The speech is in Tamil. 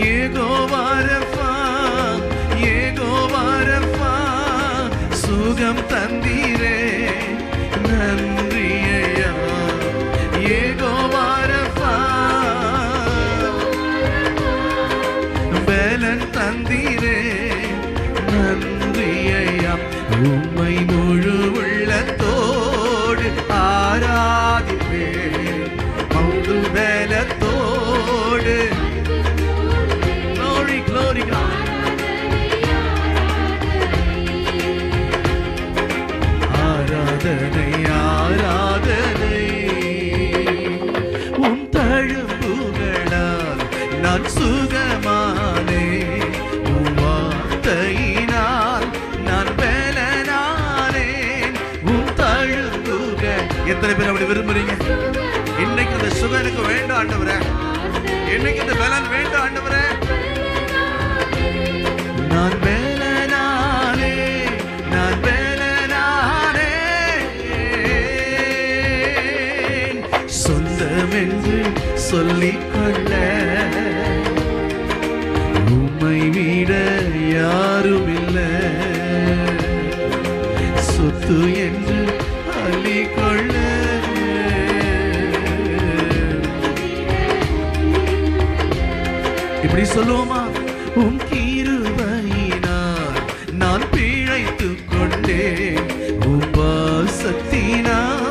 யெகோவா ரஃபா, யெகோவா ரஃபா, சுகம் தந்தீரே நன்றி ஐயா. யெகோவா ரஃபா, பலன் தந்தீரே நன்றி ஐயா. உம்மை முழு உள்ளத்தோடு ஆராதிப்பேன், முழு பலத்தோடு. Glory, glory, God. ஆராதனை ஆராதனை, உம் தழும்புகளால் நான் சுகமானே, உம் வார்த்தையினால் நான் பலனானேன். உம் தழும்புகள். எத்தனை பேர் அப்படி விரும்புறீங்க? இன்னைக்கு இந்த சுகம் எனக்கு வேண்டாம் ஆண்டவரே, இன்னைக்கு இந்த பலன் வேண்டாம் ஆண்டவரே. நான் பலனானே, நான் பலனானே, சொந்தம் என்று சொல்லிக்கொள்ள உம்மை விட யாரும் இல்லை, சொத்து என்று அள்ளிக்கொள்ள. இப்படி சொல்லுவோமா? உம் கிருபையினால் நான் பிழைத்துக் கொண்டேன், உம் வாசத்தினால்